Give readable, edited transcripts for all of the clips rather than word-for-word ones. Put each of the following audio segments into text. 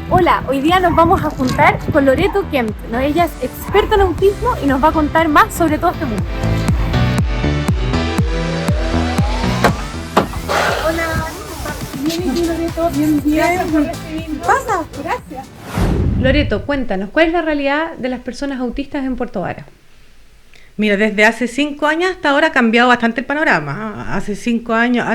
Hola, hoy día nos vamos a juntar con Loreto Kemp, ¿no? Ella es experta en autismo y nos va a contar más sobre todo este mundo. Hola, bien y Loreto, bien. Gracias por recibirnos. Pasa, gracias. Loreto, cuéntanos, ¿cuál es la realidad de las personas autistas en Puerto Vara? Mira, desde hace 5 años hasta ahora ha cambiado bastante el panorama. Hace 5 años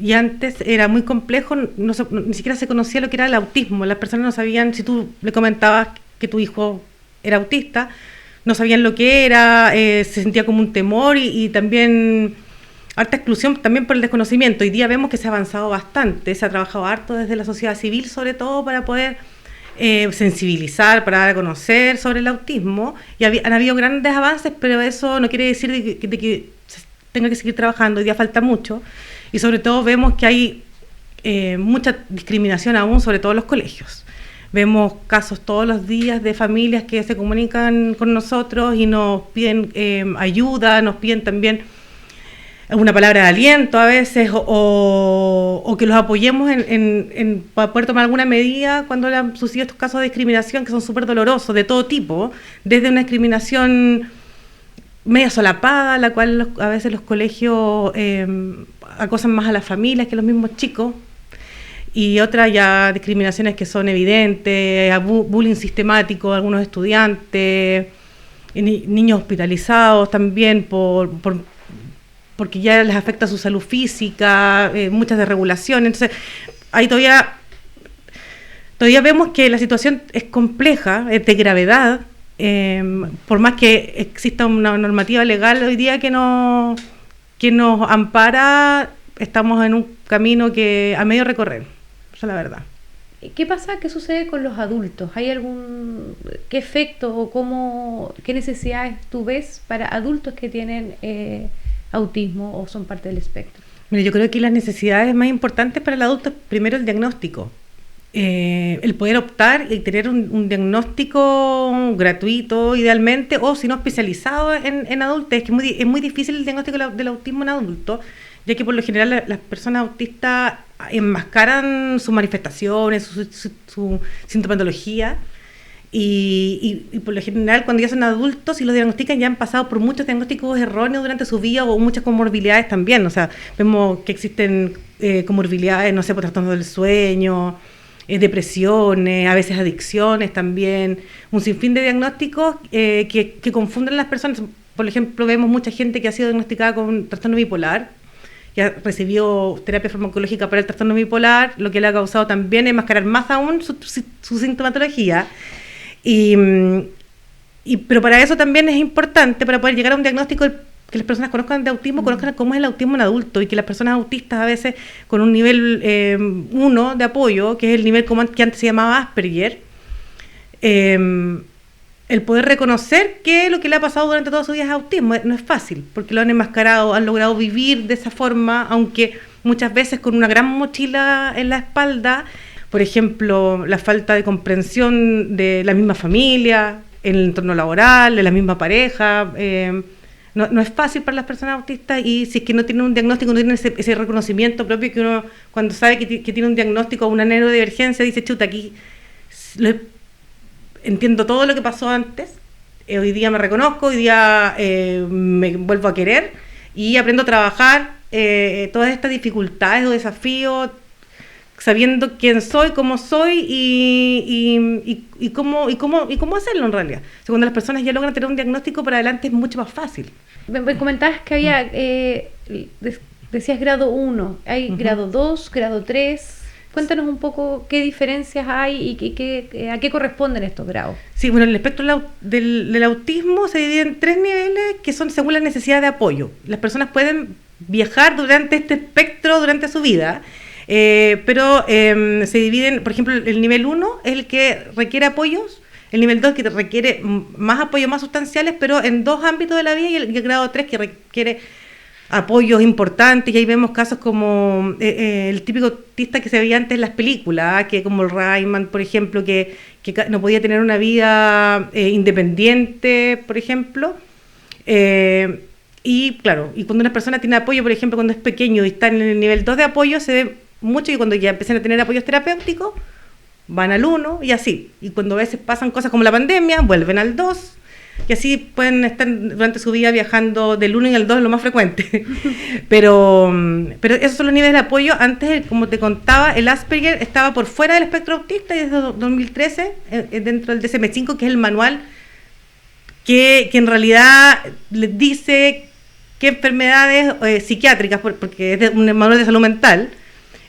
y antes era muy complejo, ni siquiera se conocía lo que era el autismo. Las personas no sabían, si tú le comentabas que tu hijo era autista, no sabían lo que era, se sentía como un temor y también harta exclusión también por el desconocimiento. Hoy día vemos que se ha avanzado bastante, se ha trabajado harto desde la sociedad civil, sobre todo para poder sensibilizar, para dar a conocer sobre el autismo, y han habido grandes avances, pero eso no quiere decir de que se tenga que seguir trabajando. Hoy día falta mucho, y sobre todo vemos que hay mucha discriminación aún, sobre todo en los colegios. Vemos casos todos los días de familias que se comunican con nosotros y nos piden ayuda, nos piden también alguna palabra de aliento a veces, o que los apoyemos para poder tomar alguna medida cuando le han sucedido estos casos de discriminación que son súper dolorosos, de todo tipo, desde una discriminación media solapada, la cual a veces los colegios acosan más a las familias que a los mismos chicos, y otras ya discriminaciones que son evidentes, bullying sistemático de algunos estudiantes, niños hospitalizados también porque ya les afecta su salud física, muchas desregulaciones. Entonces, ahí todavía vemos que la situación es compleja, es de gravedad, por más que exista una normativa legal hoy día que nos ampara, estamos en un camino que a medio recorrer, esa es la verdad. ¿Qué pasa? ¿Qué sucede con los adultos? ¿Hay qué efecto o qué necesidades tú ves para adultos que tienen autismo o son parte del espectro? Mira, yo creo que las necesidades más importantes para el adulto es primero el diagnóstico. El poder optar y tener un diagnóstico gratuito idealmente, o si no especializado en adultos. Es que es muy difícil el diagnóstico del autismo en adultos, ya que por lo general las personas autistas enmascaran sus manifestaciones, su sintomatología, y por lo general cuando ya son adultos y los diagnostican ya han pasado por muchos diagnósticos erróneos durante su vida, o muchas comorbilidades también. O sea, vemos que existen comorbilidades, no sé, por trastornos del sueño, depresiones, a veces adicciones también, un sinfín de diagnósticos que confunden a las personas. Por ejemplo, vemos mucha gente que ha sido diagnosticada con trastorno bipolar, que recibió terapia farmacológica para el trastorno bipolar, lo que le ha causado también enmascarar más aún su sintomatología. Pero para eso también es importante, para poder llegar a un diagnóstico, que las personas conozcan de autismo, conozcan cómo es el autismo en adulto, y que las personas autistas a veces con un nivel 1 de apoyo, que es el nivel que antes se llamaba Asperger, el poder reconocer que lo que le ha pasado durante toda su vida es autismo, no es fácil, porque lo han enmascarado, han logrado vivir de esa forma, aunque muchas veces con una gran mochila en la espalda. Por ejemplo, la falta de comprensión de la misma familia, en el entorno laboral, de la misma pareja. No es fácil para las personas autistas, y si es que no tienen un diagnóstico, no tienen ese reconocimiento propio que uno, cuando sabe que tiene un diagnóstico o una neurodivergencia, dice, chuta, aquí entiendo todo lo que pasó antes, hoy día me reconozco, hoy día me vuelvo a querer y aprendo a trabajar todas estas dificultades o desafíos, sabiendo quién soy, cómo soy y cómo hacerlo en realidad. O sea, cuando las personas ya logran tener un diagnóstico, para adelante es mucho más fácil. Me comentabas que había, decías grado 1, hay grado 2, grado 3. Cuéntanos un poco qué diferencias hay y a qué corresponden estos grados. Sí, bueno, el espectro del autismo se divide en 3 niveles que son según la necesidad de apoyo. Las personas pueden viajar durante este espectro durante su vida, pero se dividen, por ejemplo, el nivel 1 es el que requiere apoyos, el nivel 2 que requiere más apoyos más sustanciales, pero en 2 ámbitos de la vida, y el grado 3 que requiere apoyos importantes. Y ahí vemos casos como el típico autista que se veía antes en las películas, que como el Rayman, por ejemplo, que no podía tener una vida independiente, por ejemplo. Y claro, y cuando una persona tiene apoyo, por ejemplo, cuando es pequeño y está en el nivel 2 de apoyo, se ve mucho, y cuando ya empiezan a tener apoyos terapéuticos, van al 1 y así. Y cuando a veces pasan cosas como la pandemia, vuelven al 2 y así pueden estar durante su vida viajando del 1 y al 2 lo más frecuente. pero esos son los niveles de apoyo. Antes, como te contaba, el Asperger estaba por fuera del espectro autista y desde 2013, dentro del DSM-5, que es el manual que en realidad les dice qué enfermedades psiquiátricas, porque es un manual de salud mental,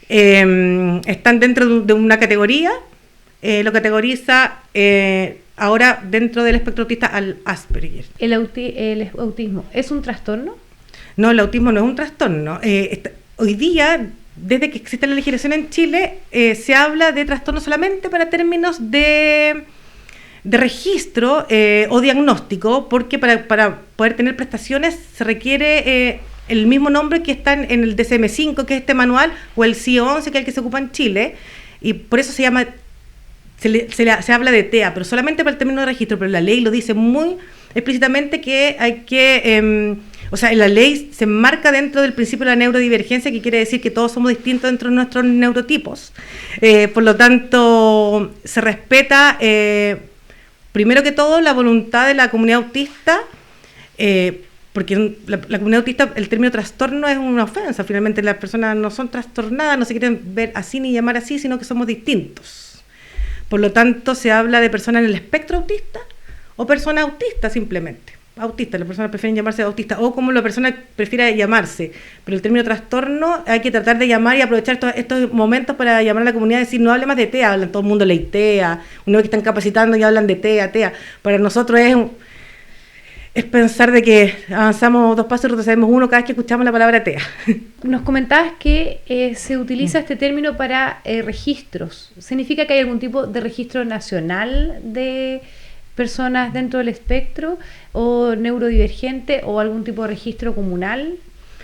están dentro de una categoría, lo categoriza ahora dentro del espectro autista al Asperger. ¿El autismo es un trastorno? No, el autismo no es un trastorno. Hoy día, desde que existe la legislación en Chile, se habla de trastorno solamente para términos de registro o diagnóstico, porque para poder tener prestaciones se requiere el mismo nombre que está en el DSM-5, que es este manual, o el CIE-11, que es el que se ocupa en Chile, y por eso se llama, se habla de TEA, pero solamente para el término de registro, pero la ley lo dice muy explícitamente que hay que, o sea, la ley se enmarca dentro del principio de la neurodivergencia, que quiere decir que todos somos distintos dentro de nuestros neurotipos, por lo tanto se respeta primero que todo la voluntad de la comunidad autista, porque la comunidad autista, el término trastorno es una ofensa, finalmente las personas no son trastornadas, no se quieren ver así ni llamar así, sino que somos distintos. Por lo tanto, se habla de personas en el espectro autista o personas autistas simplemente. Autista, las personas prefieren llamarse autista o como la persona prefiera llamarse, pero el término trastorno hay que tratar de llamar y aprovechar estos momentos para llamar a la comunidad y decir, no hable más de TEA, hablan todo el mundo ley TEA, una vez que están capacitando y hablan de TEA. Para nosotros es pensar de que avanzamos 2 pasos y retrocedemos 1 cada vez que escuchamos la palabra TEA. Nos comentabas que se utiliza este término para registros. ¿Significa que hay algún tipo de registro nacional de personas dentro del espectro o neurodivergente o algún tipo de registro comunal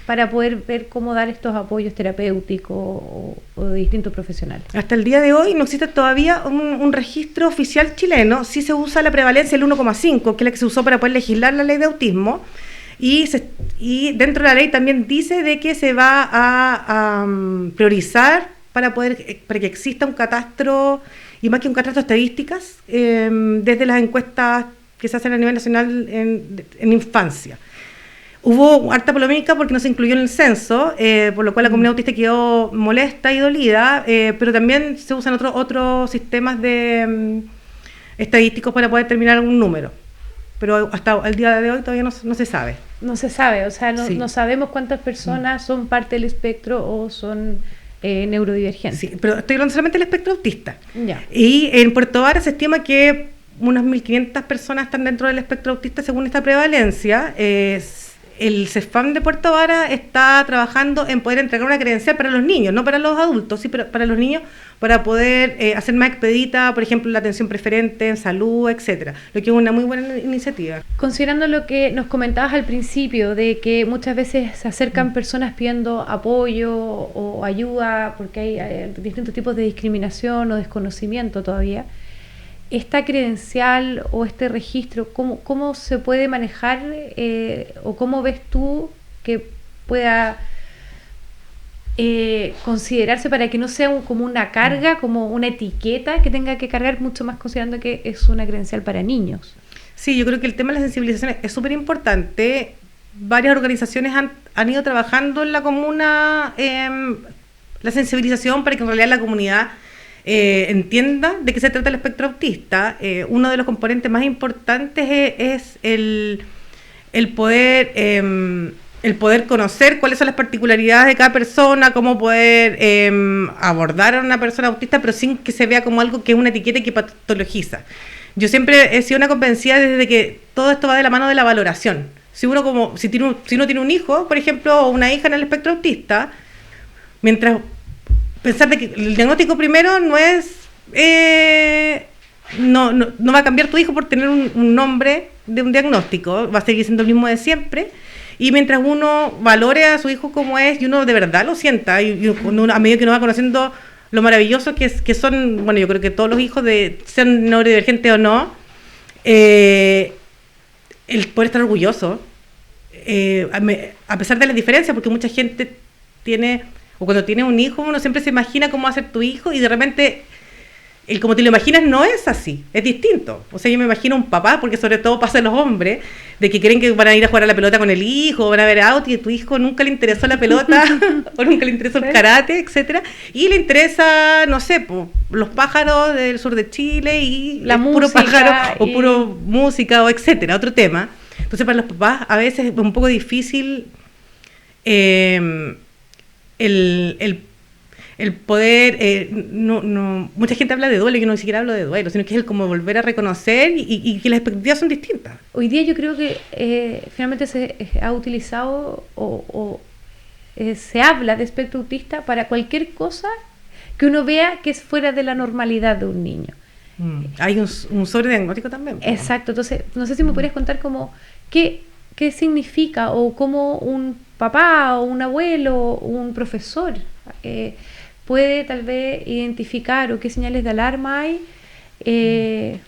para poder ver cómo dar estos apoyos terapéuticos o de distintos profesionales? Hasta el día de hoy no existe todavía un registro oficial chileno. Sí se usa la prevalencia del 1,5, que es la que se usó para poder legislar la ley de autismo, y dentro de la ley también dice de que se va a priorizar para que exista un catastro, y más que un catastro, estadísticas, desde las encuestas que se hacen a nivel nacional en infancia. Hubo harta polémica porque no se incluyó en el censo, por lo cual la comunidad autista quedó molesta y dolida, pero también se usan otros sistemas de estadísticos para poder determinar algún número. Pero hasta el día de hoy todavía no se sabe. No se sabe, o sea, no sabemos cuántas personas son parte del espectro o son neurodivergentes. Sí, pero estoy hablando solamente del espectro autista. Ya. Y en Puerto Varas se estima que unas 1.500 personas están dentro del espectro autista según esta prevalencia. El CEFAM de Puerto Varas está trabajando en poder entregar una credencial para los niños, no para los adultos, sí, pero para los niños, para poder hacer más expedita, por ejemplo, la atención preferente en salud, etcétera, lo que es una muy buena iniciativa. Considerando lo que nos comentabas al principio, de que muchas veces se acercan personas pidiendo apoyo o ayuda, porque hay distintos tipos de discriminación o desconocimiento todavía, ¿esta credencial o este registro, cómo se puede manejar o cómo ves tú que pueda considerarse para que no sea como una carga, como una etiqueta que tenga que cargar, mucho más considerando que es una credencial para niños? Sí, yo creo que el tema de la sensibilización es súper importante. Varias organizaciones han ido trabajando en la comuna la sensibilización para que en realidad la comunidad entienda de qué se trata el espectro autista. Uno de los componentes más importantes es el poder conocer cuáles son las particularidades de cada persona, cómo poder abordar a una persona autista, pero sin que se vea como algo que es una etiqueta que patologiza. Yo siempre he sido una convencida desde que todo esto va de la mano de la valoración. Si uno tiene un hijo, por ejemplo, o una hija en el espectro autista, mientras pensar de que el diagnóstico primero no es no va a cambiar tu hijo por tener un nombre de un diagnóstico, va a seguir siendo el mismo de siempre, y mientras uno valore a su hijo como es y uno de verdad lo sienta, y uno, a medida que uno va conociendo lo maravilloso que son, bueno, yo creo que todos los hijos, sean neurodivergentes o no, el poder estar orgulloso, a pesar de las diferencias, porque mucha gente tiene, o cuando tiene un hijo, uno siempre se imagina cómo va a ser tu hijo, y de repente el como te lo imaginas no es así, es distinto. O sea, yo me imagino un papá, porque sobre todo pasa en los hombres, de que creen que van a ir a jugar a la pelota con el hijo, o van a ver out, y a tu hijo nunca le interesó la pelota, o nunca le interesó el karate, etcétera, y le interesa, no sé, los pájaros del sur de Chile, y la música, puro pájaro, o puro música, o etcétera, otro tema. Entonces para los papás a veces es un poco difícil el poder, mucha gente habla de duelo, y yo no ni siquiera hablo de duelo, sino que es el como volver a reconocer y que las expectativas son distintas. Hoy día yo creo que finalmente se ha utilizado se habla de espectro autista para cualquier cosa que uno vea que es fuera de la normalidad de un niño. Hay un sobrediagnóstico también. Exacto, entonces no sé si me podrías contar como qué significa, o cómo un papá o un abuelo o un profesor puede tal vez identificar, o qué señales de alarma hay.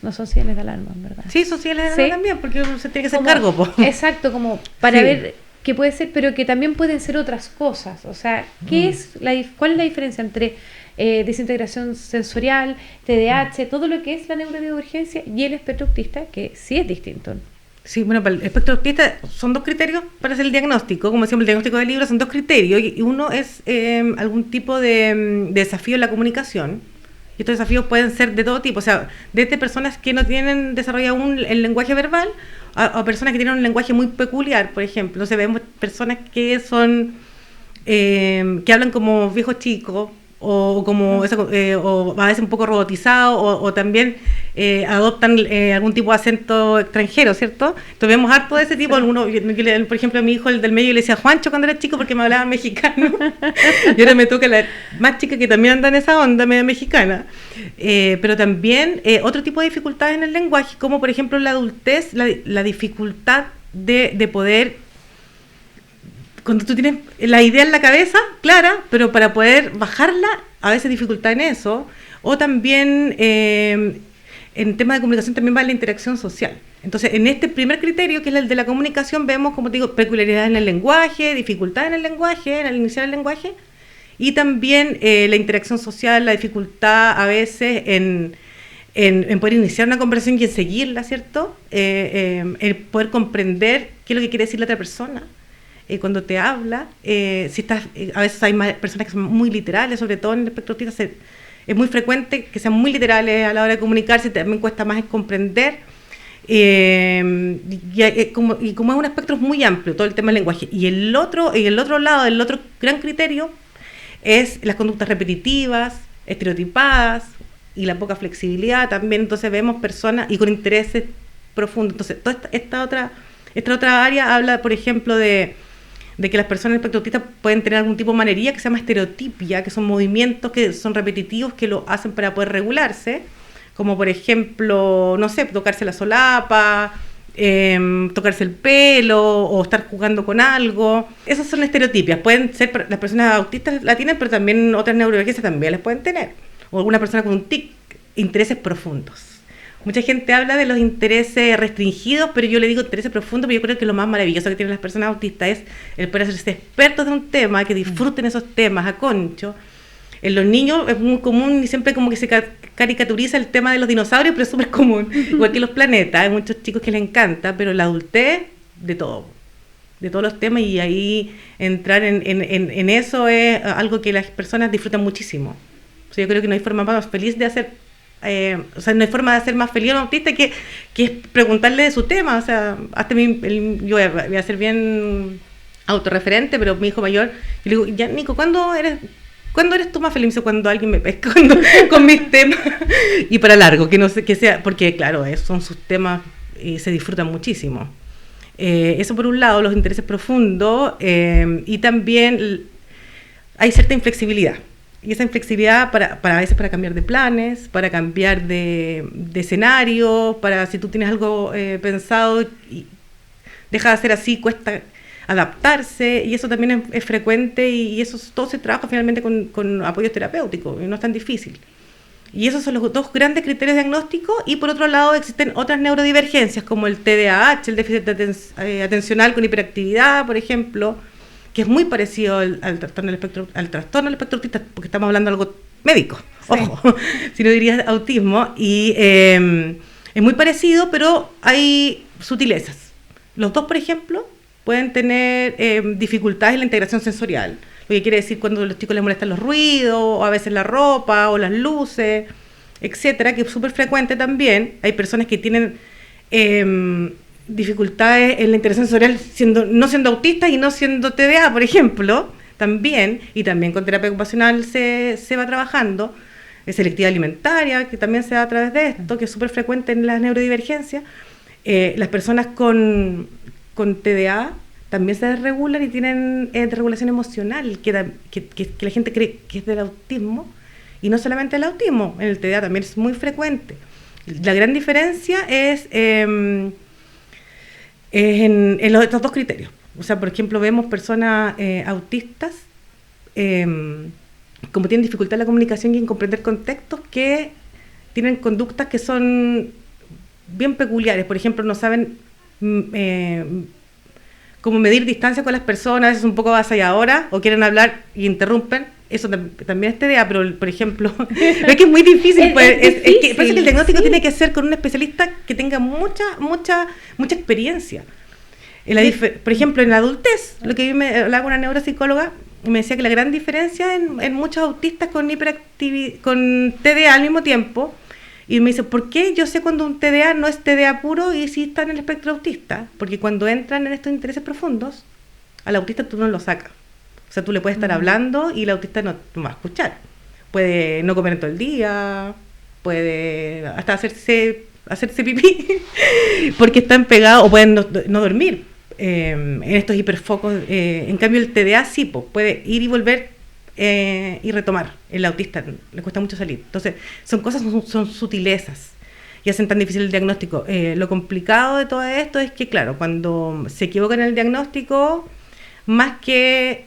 No son señales de alarma, ¿verdad? Sí, son señales de alarma también, porque uno se tiene que hacer cargo. Exacto, como para ver qué puede ser, pero que también pueden ser otras cosas. O sea, ¿cuál es la diferencia entre desintegración sensorial, TDAH, todo lo que es la neurodivergencia y el espectro autista, que sí es distinto? Sí, bueno, para el espectro autista son 2 criterios para hacer el diagnóstico. Como decíamos, el diagnóstico del libro son 2 criterios, y uno es algún tipo de desafío en la comunicación. Y estos desafíos pueden ser de todo tipo, o sea, desde personas que no tienen desarrollado aún el lenguaje verbal, a personas que tienen un lenguaje muy peculiar, por ejemplo. Entonces vemos personas que son que hablan como viejos chicos, o como o a veces un poco robotizado, o también adoptan algún tipo de acento extranjero, ¿cierto? Entonces vemos harto de ese tipo. Por ejemplo, a mi hijo, el del medio, le decía Juancho cuando era chico porque me hablaba mexicano, y ahora me toca la más chica, que también anda en esa onda media mexicana. Pero también otro tipo de dificultades en el lenguaje, como por ejemplo en la adultez, la dificultad de poder, cuando tú tienes la idea en la cabeza clara, pero para poder bajarla, a veces dificultad en eso. O también en temas de comunicación también va la interacción social. Entonces, en este primer criterio, que es el de la comunicación, vemos, como te digo, peculiaridades en el lenguaje, dificultades en el lenguaje, en el iniciar el lenguaje, y también la interacción social, la dificultad a veces en poder iniciar una conversación y en seguirla, ¿cierto? El poder comprender qué es lo que quiere decir la otra persona. Cuando te habla, a veces hay personas que son muy literales, sobre todo en el espectro autista es muy frecuente que sean muy literales a la hora de comunicarse, también cuesta más comprender, como es un espectro muy amplio todo el tema del lenguaje. Y el otro lado, el otro gran criterio es las conductas repetitivas, estereotipadas, y la poca flexibilidad también. Entonces vemos personas y con intereses profundos. Entonces toda esta otra área habla, por ejemplo, de que las personas en el espectro autista pueden tener algún tipo de manería que se llama estereotipia, que son movimientos que son repetitivos, que lo hacen para poder regularse, como por ejemplo, no sé, tocarse la solapa, tocarse el pelo, o estar jugando con algo. Esas son estereotipias. Pueden ser, las personas autistas la tienen, pero también otras neurodivergencias también las pueden tener. O alguna persona con un tic, intereses profundos. Mucha gente habla de los intereses restringidos, pero yo le digo intereses profundos, pero yo creo que lo más maravilloso que tienen las personas autistas es el poder hacerse expertos de un tema, que disfruten esos temas a concho. En los niños es muy común, y siempre como que se caricaturiza el tema de los dinosaurios, pero es súper común, igual que los planetas. Hay muchos chicos que les encanta, pero la adultez, de todo, de todos los temas, y ahí entrar en eso es algo que las personas disfrutan muchísimo. O sea, yo creo que no hay forma más feliz de hacer, no hay forma de hacer más feliz a un autista que es preguntarle de su tema. O sea, hasta yo voy a ser bien autorreferente, pero mi hijo mayor, yo le digo, ya Nico, ¿cuándo eres tú más feliz? Me dice, cuando alguien me pesca con mis temas, y para largo, que no sé, que sea, porque claro, son sus temas y se disfrutan muchísimo. Eso por un lado, los intereses profundos, y también hay cierta inflexibilidad. Y esa inflexibilidad a veces para cambiar de planes, para cambiar de escenario, para si tú tienes algo pensado y deja de hacer así, cuesta adaptarse, y eso también es frecuente, y eso todo se trabaja finalmente con apoyo terapéutico, y no es tan difícil. Y esos son los 2 grandes criterios diagnósticos. Y por otro lado existen otras neurodivergencias como el TDAH, el déficit atencional con hiperactividad, por ejemplo, que es muy parecido al trastorno del espectro autista, porque estamos hablando de algo médico. ojo, si no dirías autismo, y es muy parecido, pero hay sutilezas. Los dos, por ejemplo, pueden tener dificultades en la integración sensorial, lo que quiere decir cuando a los chicos les molestan los ruidos, o a veces la ropa, o las luces, etcétera, que es súper frecuente también. Hay personas que tienen dificultades en la integración sensorial no siendo autistas y no siendo TDA, por ejemplo, también, y también con terapia ocupacional se va trabajando, selectividad alimentaria, que también se da a través de esto, que es súper frecuente en las neurodivergencias. Las personas con TDA también se desregulan y tienen desregulación emocional, que la gente cree que es del autismo, y no solamente el autismo, en el TDA también es muy frecuente. La gran diferencia es en estos dos criterios. O sea, por ejemplo, vemos personas autistas, como tienen dificultad en la comunicación y en comprender contextos, que tienen conductas que son bien peculiares. Por ejemplo, no saben cómo medir distancia con las personas, es un poco avasalladora, o quieren hablar y interrumpen. Eso también es TDA, pero por ejemplo, es que es muy difícil. Parece que el diagnóstico tiene que ser con un especialista que tenga mucha experiencia. Por ejemplo, en la adultez, lo que yo me hablaba con una neuropsicóloga, me decía que la gran diferencia en muchos autistas con TDA al mismo tiempo, y me dice, ¿por qué yo sé cuando un TDA no es TDA puro y sí está en el espectro autista? Porque cuando entran en estos intereses profundos, al autista tú no lo sacas. O sea, tú le puedes estar hablando y el autista no va a escuchar. Puede no comer en todo el día, puede hasta hacerse pipí, porque están pegados, o pueden no dormir en estos hiperfocos. En cambio, el TDA sí puede ir y volver y retomar. El autista le cuesta mucho salir. Entonces, son sutilezas y hacen tan difícil el diagnóstico. Lo complicado de todo esto es que, claro, cuando se equivocan en el diagnóstico, más que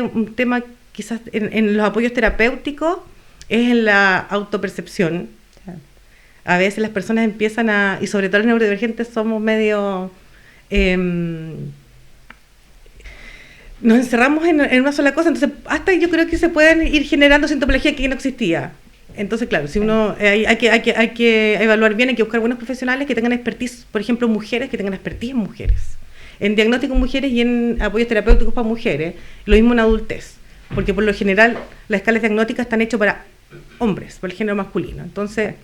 un tema quizás en los apoyos terapéuticos, es en la autopercepción. A veces las personas empiezan y sobre todo los neurodivergentes somos medio... nos encerramos en una sola cosa, entonces hasta yo creo que se pueden ir generando sintomatología que no existía. Entonces, claro, si uno hay que evaluar bien, hay que buscar buenos profesionales que tengan expertise, por ejemplo, mujeres que tengan expertise en mujeres, en diagnóstico en mujeres y en apoyos terapéuticos para mujeres, lo mismo en adultez, porque por lo general las escalas diagnósticas están hechas para hombres, para el género masculino, entonces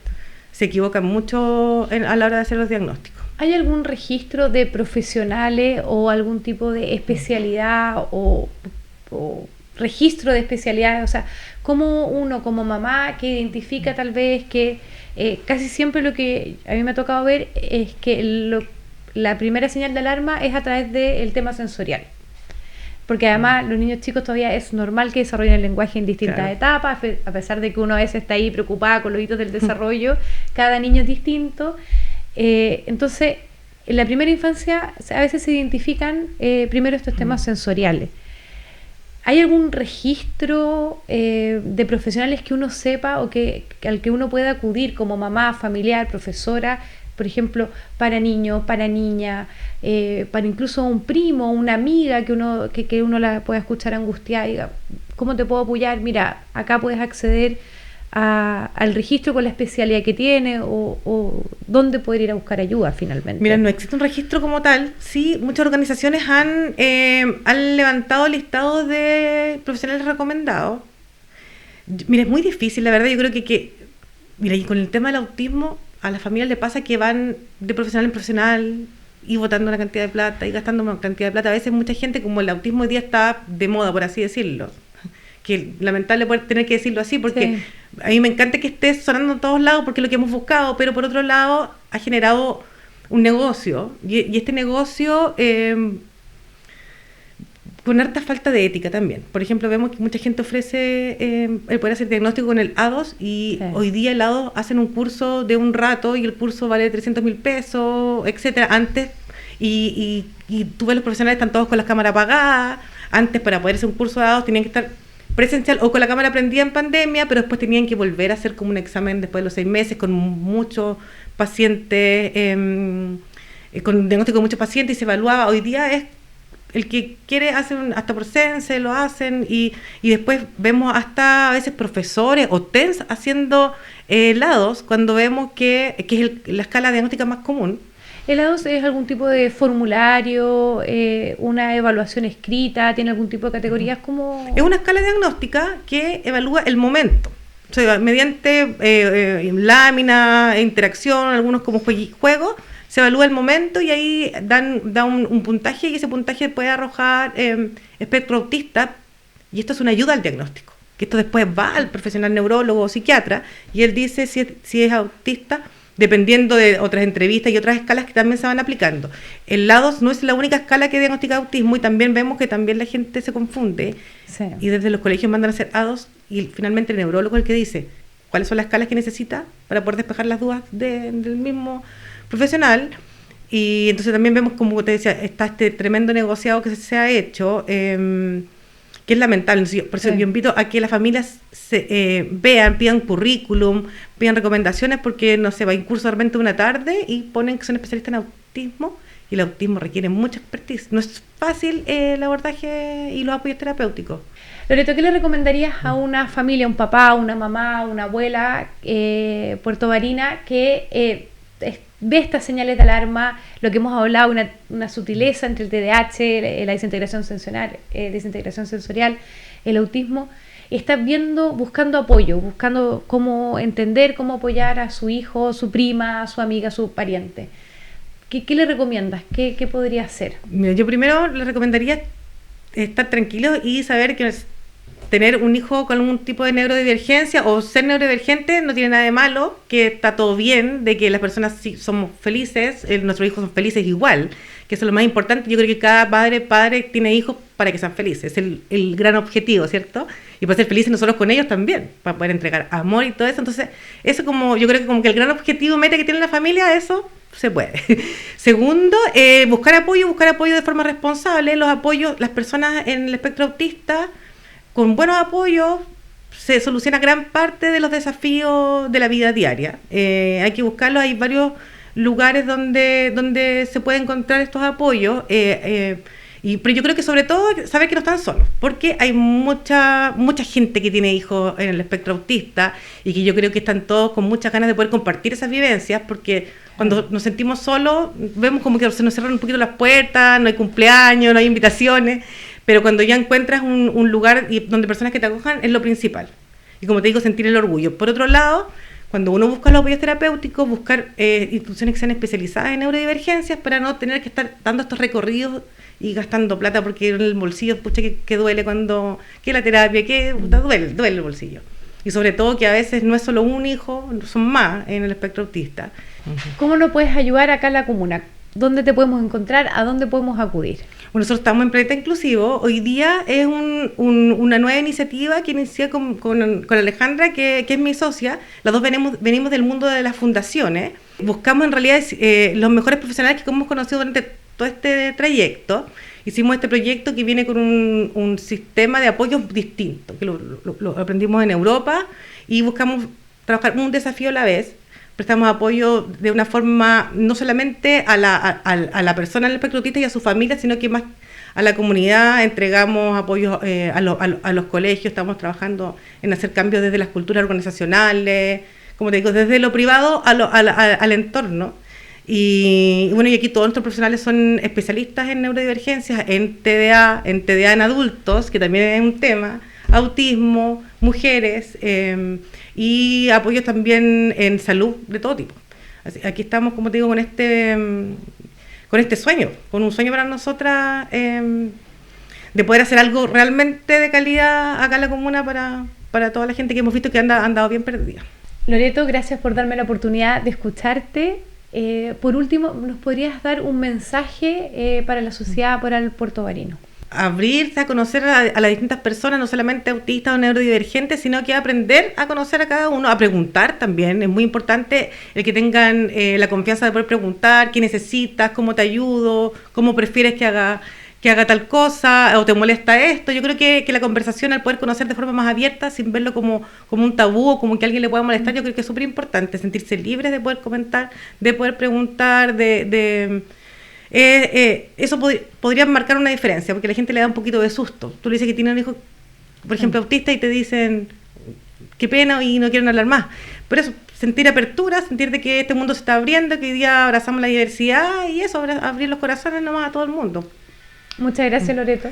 se equivocan mucho a la hora de hacer los diagnósticos. ¿Hay algún registro de profesionales o algún tipo de especialidad o registro de especialidades? O sea, ¿cómo uno como mamá que identifica tal vez que casi siempre lo que a mí me ha tocado ver es que la primera señal de alarma es a través del tema sensorial? Porque además los niños chicos todavía es normal que desarrollen el lenguaje en distintas etapas, a pesar de que uno a veces está ahí preocupada con los hitos del desarrollo, cada niño es distinto. Entonces, en la primera infancia a veces se identifican primero estos temas sensoriales. ¿Hay algún registro de profesionales que uno sepa o al que uno pueda acudir como mamá, familiar, profesora, por ejemplo, para niño, para niña, para incluso un primo, una amiga que uno la pueda escuchar angustiada y diga, ¿cómo te puedo apoyar? Mira, acá puedes acceder al registro con la especialidad que tiene o dónde poder ir a buscar ayuda finalmente. Mira, no existe un registro como tal. Sí, muchas organizaciones han levantado listados de profesionales recomendados. Mira, es muy difícil, la verdad. Yo creo mira, y con el tema del autismo, a las familias le pasa que van de profesional en profesional y botando una cantidad de plata y gastando una cantidad de plata. A veces mucha gente, como el autismo hoy día está de moda, por así decirlo, que lamentable poder tener que decirlo así, porque a mí me encanta que esté sonando en todos lados porque es lo que hemos buscado, pero por otro lado ha generado un negocio y este negocio con harta falta de ética también. Por ejemplo, vemos que mucha gente ofrece el poder hacer diagnóstico con el A2 y hoy día el A2 hacen un curso de un rato y el curso vale 300.000 pesos, etcétera. Antes, y tú ves los profesionales están todos con las cámaras apagadas. Antes, para poder hacer un curso de A2 tenían que estar presencial o con la cámara prendida en pandemia, pero después tenían que volver a hacer como un examen después de los 6 meses con muchos pacientes, con diagnóstico de muchos pacientes, y se evaluaba. Hoy día es el que quiere hace hasta por Sense, lo hacen, y después vemos hasta a veces profesores o TENS haciendo helados cuando vemos que es la escala diagnóstica más común. ¿Helados es algún tipo de formulario, una evaluación escrita, tiene algún tipo de categorías? Como Es una escala diagnóstica que evalúa el momento. O sea, mediante lámina, interacción, algunos como juegos, se evalúa el momento y ahí da un puntaje, y ese puntaje puede arrojar espectro autista, y esto es una ayuda al diagnóstico, que esto después va al profesional neurólogo o psiquiatra y él dice si es autista, dependiendo de otras entrevistas y otras escalas que también se van aplicando. El LADOS no es la única escala que diagnostica autismo, y también vemos que también la gente se confunde, sí. Y desde los colegios mandan a hacer A2, y finalmente el neurólogo es el que dice cuáles son las escalas que necesita para poder despejar las dudas del mismo profesional. Y entonces también vemos, como te decía, está este tremendo negociado que se ha hecho, que es lamentable. Por eso yo invito a que las familias vean, pidan currículum, pidan recomendaciones, porque no sé, va a un curso de repente una tarde y ponen que son especialistas en autismo, y el autismo requiere mucha expertise. No es fácil el abordaje y los apoyos terapéuticos. Loreto, ¿qué le recomendarías a una familia, un papá, una mamá, una abuela puertobarina que ve estas señales de alarma, lo que hemos hablado, una sutileza entre el TDAH, la desintegración sensorial, el autismo, está buscando apoyo, buscando cómo entender, cómo apoyar a su hijo, su prima, su amiga, su pariente? ¿Qué le recomiendas? ¿Qué podría hacer? Mira, yo primero le recomendaría estar tranquilo y saber que tener un hijo con algún tipo de neurodivergencia o ser neurodivergente no tiene nada de malo, que está todo bien, de que las personas sí somos felices, nuestros hijos son felices igual, que eso es lo más importante. Yo creo que cada padre tiene hijos para que sean felices, es el gran objetivo, ¿cierto? Y para ser felices nosotros con ellos también, para poder entregar amor y todo eso. Entonces, eso yo creo que como que el gran objetivo, meta que tiene la familia, eso se puede. Segundo, buscar apoyo de forma responsable. Los apoyos, las personas en el espectro autista, con buenos apoyos se soluciona gran parte de los desafíos de la vida diaria. Hay que buscarlos, hay varios lugares donde se puede encontrar estos apoyos, pero yo creo que sobre todo saber que no están solos, porque hay mucha gente que tiene hijos en el espectro autista, y que yo creo que están todos con muchas ganas de poder compartir esas vivencias, porque cuando nos sentimos solos vemos como que se nos cierran un poquito las puertas, no hay cumpleaños, no hay invitaciones. Pero cuando ya encuentras un lugar donde personas que te acojan, es lo principal. Y como te digo, sentir el orgullo. Por otro lado, cuando uno busca los apoyos terapéuticos, buscar instituciones que sean especializadas en neurodivergencias, para no tener que estar dando estos recorridos y gastando plata, porque en el bolsillo, pucha, que duele que la terapia, duele el bolsillo. Y sobre todo que a veces no es solo un hijo, son más en el espectro autista. ¿Cómo nos puedes ayudar acá en la comuna? ¿Dónde te podemos encontrar? ¿A dónde podemos acudir? Bueno, nosotros estamos en Planeta Inclusivo. Hoy día es una nueva iniciativa que inicié con Alejandra, que es mi socia. Las dos venimos del mundo de las fundaciones. Buscamos en realidad los mejores profesionales que hemos conocido durante todo este trayecto. Hicimos este proyecto que viene con un sistema de apoyos distinto, que lo aprendimos en Europa, y buscamos trabajar un desafío a la vez. Prestamos apoyo de una forma no solamente a la persona en el espectro autista y a su familia, sino que más a la comunidad. Entregamos apoyo a los colegios, estamos trabajando en hacer cambios desde las culturas organizacionales, como te digo, desde lo privado al entorno. Y bueno, y aquí todos nuestros profesionales son especialistas en neurodivergencias, en TDA en adultos, que también es un tema, autismo, mujeres, y apoyos también en salud de todo tipo. Aquí estamos, como te digo, con este sueño, con un sueño para nosotras, de poder hacer algo realmente de calidad acá en la comuna para toda la gente que hemos visto que han andado bien perdida. Loreto, gracias por darme la oportunidad de escucharte. Por último, ¿nos podrías dar un mensaje para la sociedad, para el puertobarino? Abrirse a conocer a las distintas personas, no solamente autistas o neurodivergentes, sino que aprender a conocer a cada uno, a preguntar también. Es muy importante el que tengan la confianza de poder preguntar qué necesitas, cómo te ayudo, cómo prefieres que haga tal cosa, o te molesta esto. Yo creo que la conversación, al poder conocer de forma más abierta, sin verlo como un tabú o como que a alguien le pueda molestar, yo creo que es súper importante sentirse libres de poder comentar, de poder preguntar, eso podría marcar una diferencia, porque la gente le da un poquito de susto. Tú le dices que tiene un hijo, por ejemplo, autista, y te dicen, qué pena, y no quieren hablar más. Pero eso, sentir apertura, sentir de que este mundo se está abriendo, que hoy día abrazamos la diversidad, y eso, abrir los corazones nomás a todo el mundo. Muchas gracias, Loreto.